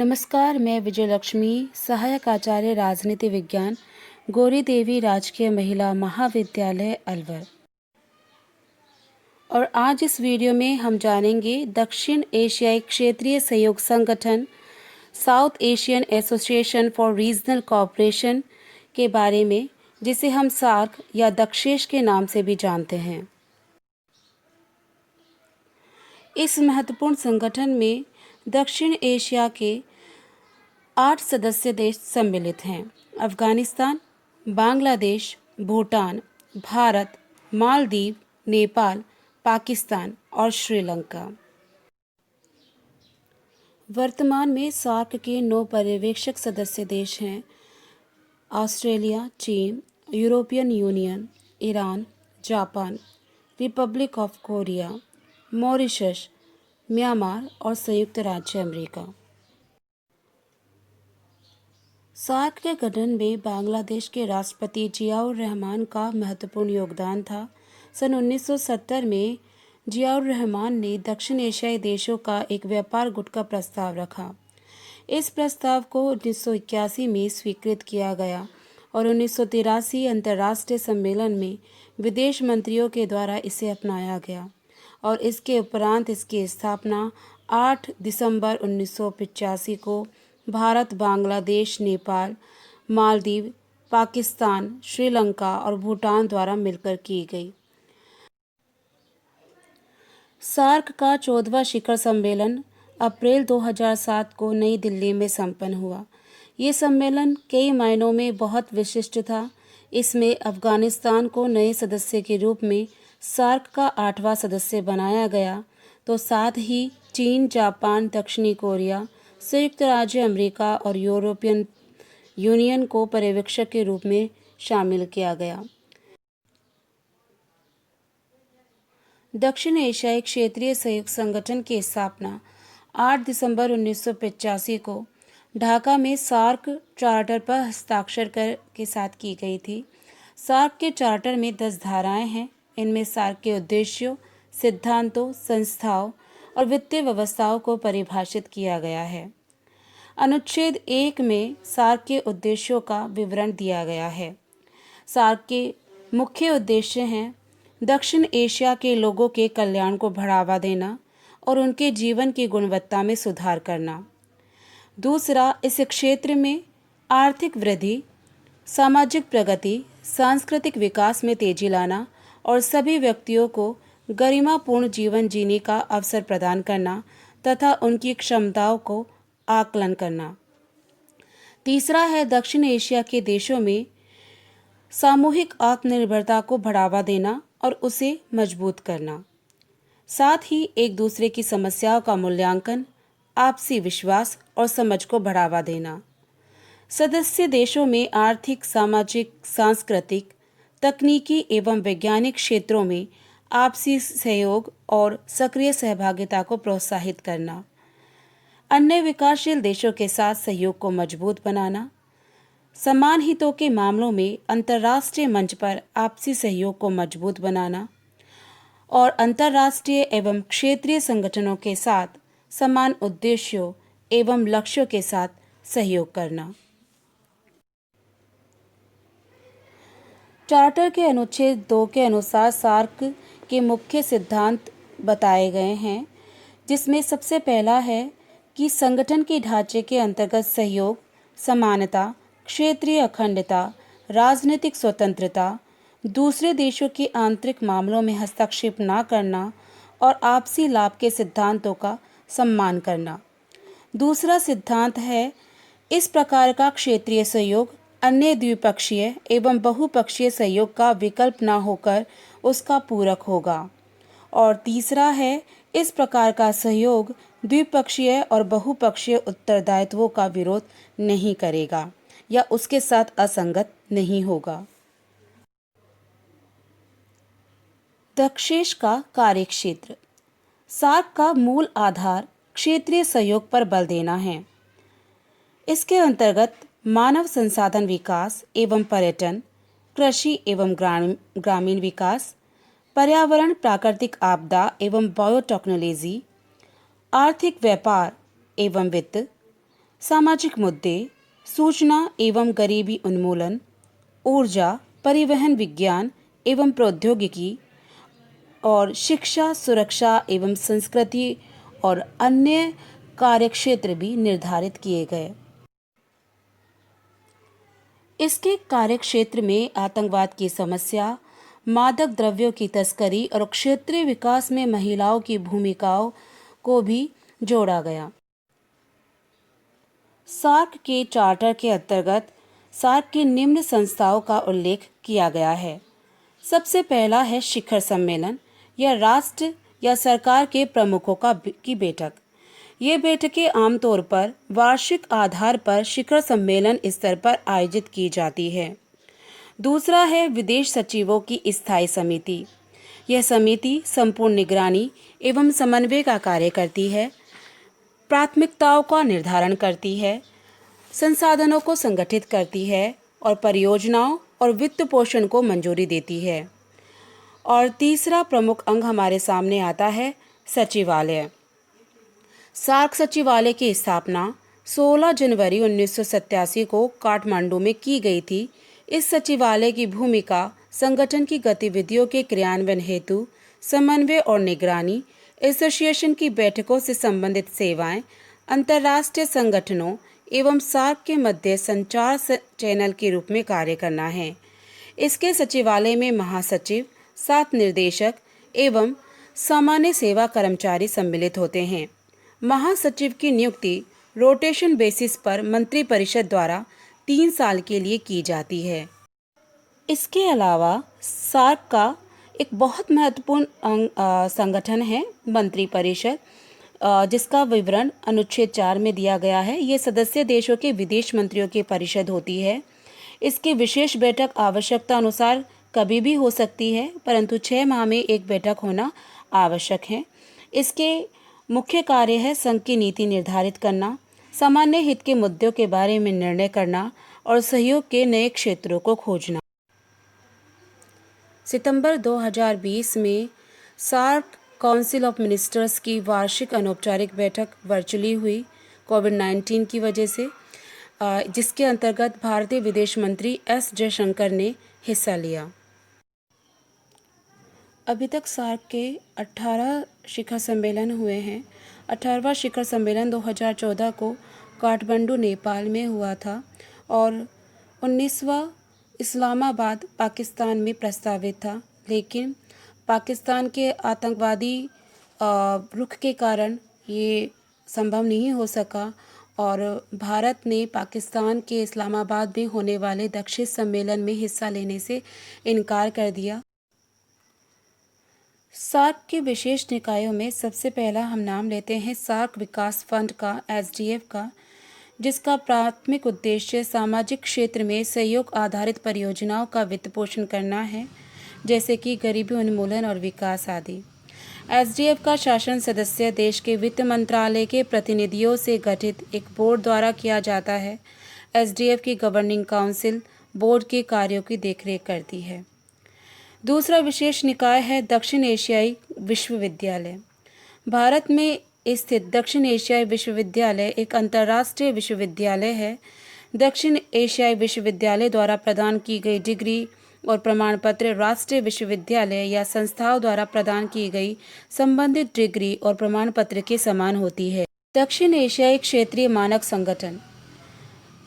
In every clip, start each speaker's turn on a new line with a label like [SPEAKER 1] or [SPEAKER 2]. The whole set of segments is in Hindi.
[SPEAKER 1] नमस्कार, मैं विजयलक्ष्मी, सहायक आचार्य राजनीति विज्ञान, गौरी देवी राजकीय महिला महाविद्यालय अलवर। और आज इस वीडियो में हम जानेंगे दक्षिण एशियाई क्षेत्रीय सहयोग संगठन south Asian association for regional cooperation के बारे में, जिसे हम सार्क या दक्षेश के नाम से भी जानते हैं। इस महत्वपूर्ण संगठन में दक्षिण एशिया के 8 सदस्य देश सम्मिलित हैं। अफगानिस्तान, बांग्लादेश, भूटान, भारत, मालदीव, नेपाल, पाकिस्तान और श्रीलंका। वर्तमान में सार्क के 9 पर्यवेक्षक सदस्य देश हैं: ऑस्ट्रेलिया, चीन, European union, Iran, Japan, Republic of Korea, Mauritius, Myanmar और संयुक्त राज्य अमेरिका। सार्क के गठन में बांग्लादेश के राष्ट्रपति जियाउर रहमान का महत्वपूर्ण योगदान था। सन 1970 में जियाउर रहमान ने दक्षिण एशियाई देशों का एक व्यापार गुट का प्रस्ताव रखा। इस प्रस्ताव को 1981 में स्वीकृत किया गया और 1983 अंतर्राष्ट्रीय सम्मेलन में विदेश मंत्रियों के द्वारा इसे अपनाया गया और इसके उपरांत इसकी स्थापना 8 दिसंबर 1985 को भारत, बांग्लादेश, नेपाल, मालदीव, पाकिस्तान, श्रीलंका और भूटान द्वारा मिलकर की गई। सार्क का 14वां शिखर सम्मेलन अप्रैल 2007 को नई दिल्ली में संपन्न हुआ। ये सम्मेलन कई मायनों में बहुत विशिष्ट था। इसमें अफगानिस्तान को नए सदस्य के रूप में सार्क का 8वां सदस्य बनाया गया, तो साथ ही चीन, जापान, दक्षिणी कोरिया, संयुक्त राज्य अमेरिका और यूरोपियन यूनियन को पर्यवेक्षक के रूप में शामिल किया गया। दक्षिण एशियाई क्षेत्रीय सहयोग संगठन की स्थापना 8 दिसंबर 1985 को ढाका में सार्क चार्टर पर हस्ताक्षर के साथ की गई थी। सार्क के चार्टर में 10 धाराएं हैं। इनमें सार्क के उद्देश्यों, सिद्धांतों, संस्थाओं और वित्तीय व्यवस्थाओं को परिभाषित किया गया है। अनुच्छेद 1 में सार्क के उद्देश्यों का विवरण दिया गया है। सार्क के मुख्य उद्देश्य हैं: दक्षिण एशिया के लोगों के कल्याण को बढ़ावा देना और उनके जीवन की गुणवत्ता में सुधार करना। दूसरा, इस क्षेत्र में आर्थिक वृद्धि, सामाजिक प्रगति, सांस्कृतिक विकास में तेजी लाना और सभी व्यक्तियों को गरिमापूर्ण जीवन जीने का अवसर प्रदान करना तथा उनकी क्षमताओं को आकलन करना। तीसरा है दक्षिण एशिया के देशों में सामूहिक आत्मनिर्भरता को बढ़ावा देना और उसे मजबूत करना। साथ ही एक दूसरे की समस्याओं का मूल्यांकन, आपसी विश्वास और समझ को बढ़ावा देना। सदस्य देशों में आर्थिक, सामाजिक, सांस्कृतिक, तकनीकी एवं वैज्ञानिक क्षेत्रों में आपसी सहयोग और सक्रिय सहभागिता को प्रोत्साहित करना। अन्य विकासशील देशों के साथ सहयोग को मजबूत बनाना। समान हितों के मामलों में अंतर्राष्ट्रीय मंच पर आपसी सहयोग को मजबूत बनाना और अंतर्राष्ट्रीय एवं क्षेत्रीय संगठनों के साथ समान उद्देश्यों एवं लक्ष्यों के साथ सहयोग करना। चार्टर के अनुच्छेद 2 के अनुसार सार्क के मुख्य सिद्धांत बताए गए हैं, जिसमें सबसे पहला है कि संगठन के ढांचे के अंतर्गत सहयोग, समानता, क्षेत्रीय अखंडता, राजनीतिक स्वतंत्रता, दूसरे देशों के आंतरिक मामलों में हस्तक्षेप न करना और आपसी लाभ के सिद्धांतों का सम्मान करना। दूसरा सिद्धांत है, इस प्रकार का क्षेत्रीय सहयोग अन्य द्विपक्षीय एवं बहुपक्षीय सहयोग का विकल्प न होकर उसका पूरक होगा। और तीसरा है, इस प्रकार का सहयोग द्विपक्षीय और बहुपक्षीय उत्तरदायित्वों का विरोध नहीं करेगा या उसके साथ असंगत नहीं होगा। दक्षेश का कार्यक्षेत्र। सार्क का मूल आधार क्षेत्रीय सहयोग पर बल देना है। इसके अंतर्गत मानव संसाधन विकास एवं पर्यटन, कृषि एवं ग्रामीण विकास, पर्यावरण, प्राकृतिक आपदा एवं बायोटेक्नोलॉजी, आर्थिक व्यापार एवं वित्त, सामाजिक मुद्दे, सूचना एवं गरीबी उन्मूलन, ऊर्जा, परिवहन, विज्ञान एवं प्रौद्योगिकी और शिक्षा, सुरक्षा एवं संस्कृति और अन्य कार्यक्षेत्र भी निर्धारित किए गए। इसके कार्यक्षेत्र में आतंकवाद की समस्या, मादक द्रव्यों की तस्करी और क्षेत्रीय विकास में महिलाओं की भूमिकाओं को भी जोड़ा गया। सार्क के चार्टर के अंतर्गत सार्क की निम्न संस्थाओं का उल्लेख किया गया है। सबसे पहला है शिखर सम्मेलन या राष्ट्र या सरकार के प्रमुखों की बैठक। ये बैठकें आमतौर पर वार्षिक आधार पर शिखर सम्मेलन स्तर पर आयोजित की जाती है। दूसरा है विदेश सचिवों की स्थायी समिति। यह समिति संपूर्ण निगरानी एवं समन्वय का कार्य करती है, प्राथमिकताओं का निर्धारण करती है, संसाधनों को संगठित करती है और परियोजनाओं और वित्त पोषण को मंजूरी देती है। और तीसरा प्रमुख अंग हमारे सामने आता है सचिवालय। सार्क सचिवालय की स्थापना 16 जनवरी 1987 को काठमांडू में की गई थी। इस सचिवालय की भूमिका संगठन की गतिविधियों के क्रियान्वयन हेतु समन्वय और निगरानी, एसोसिएशन की बैठकों से संबंधित सेवाएं, अंतर्राष्ट्रीय संगठनों एवं सार्क के मध्य संचार चैनल के रूप में कार्य करना है। इसके सचिवालय में महासचिव, 7 निर्देशक एवं सामान्य सेवा कर्मचारी सम्मिलित होते हैं। महासचिव की नियुक्ति रोटेशन बेसिस पर मंत्रिपरिषद द्वारा 3 साल के लिए की जाती है। इसके अलावा सार्क का एक बहुत महत्वपूर्ण संगठन है मंत्रिपरिषद, जिसका विवरण अनुच्छेद 4 में दिया गया है। ये सदस्य देशों के विदेश मंत्रियों की परिषद होती है। इसकी विशेष बैठक आवश्यकता अनुसार कभी भी हो सकती है, परंतु 6 माह में एक बैठक होना आवश्यक है। इसके मुख्य कार्य है संघ की नीति निर्धारित करना, सामान्य हित के मुद्दों के बारे में निर्णय करना और सहयोग के नए क्षेत्रों को खोजना। सितंबर 2020 में सार्क काउंसिल ऑफ मिनिस्टर्स की वार्षिक अनौपचारिक बैठक वर्चुअली हुई कोविड-19 की वजह से, जिसके अंतर्गत भारतीय विदेश मंत्री एस जयशंकर ने हिस्सा लिया। अभी तक सार्क के 18 शिखर सम्मेलन हुए हैं। 18वां शिखर सम्मेलन 2014 को काठमांडू, नेपाल में हुआ था और 19वां इस्लामाबाद, पाकिस्तान में प्रस्तावित था, लेकिन पाकिस्तान के आतंकवादी रुख के कारण ये संभव नहीं हो सका और भारत ने पाकिस्तान के इस्लामाबाद में होने वाले दक्षिण सम्मेलन में हिस्सा लेने से इनकार कर दिया। सार्क के विशेष निकायों में सबसे पहला हम नाम लेते हैं सार्क विकास फंड का, SDF का, जिसका प्राथमिक उद्देश्य सामाजिक क्षेत्र में सहयोग आधारित परियोजनाओं का वित्त पोषण करना है, जैसे कि गरीबी उन्मूलन और विकास आदि। SDF का शासन सदस्य देश के वित्त मंत्रालय के प्रतिनिधियों से गठित एक बोर्ड द्वारा किया जाता है। SDF की गवर्निंग काउंसिल बोर्ड के कार्यों की देखरेख करती है। दूसरा विशेष निकाय है दक्षिण एशियाई विश्वविद्यालय। भारत में स्थित दक्षिण एशियाई विश्वविद्यालय एक अंतर्राष्ट्रीय विश्वविद्यालय है। दक्षिण एशियाई विश्वविद्यालय द्वारा प्रदान की गई डिग्री और प्रमाण पत्र राष्ट्रीय विश्वविद्यालय या संस्थाओं द्वारा प्रदान की गई संबंधित डिग्री और प्रमाण पत्र के समान होती है। दक्षिण एशियाई क्षेत्रीय मानक संगठन,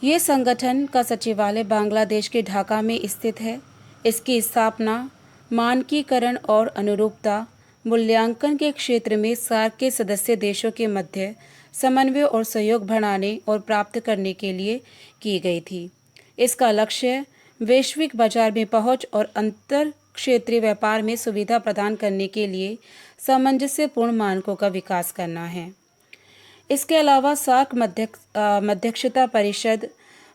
[SPEAKER 1] ये संगठन का सचिवालय बांग्लादेश के ढाका में स्थित है। इसकी स्थापना मानकीकरण और अनुरूपता मूल्यांकन के क्षेत्र में सार्क के सदस्य देशों के मध्य समन्वय और सहयोग बढ़ाने और प्राप्त करने के लिए की गई थी। इसका लक्ष्य वैश्विक बाजार में पहुंच और अंतर क्षेत्रीय व्यापार में सुविधा प्रदान करने के लिए सामंजस्यपूर्ण मानकों का विकास करना है। इसके अलावा सार्क मध्यस्थता परिषद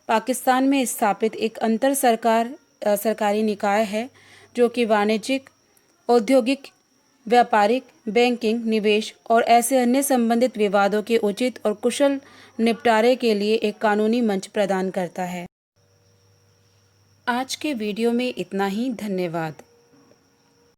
[SPEAKER 1] पाकिस्तान में स्थापित एक अंतर सरकारी निकाय है, जो कि वाणिज्यिक, औद्योगिक, व्यापारिक, बैंकिंग, निवेश और ऐसे अन्य संबंधित विवादों के उचित और कुशल निपटारे के लिए एक कानूनी मंच प्रदान करता है। आज के वीडियो में इतना ही। धन्यवाद।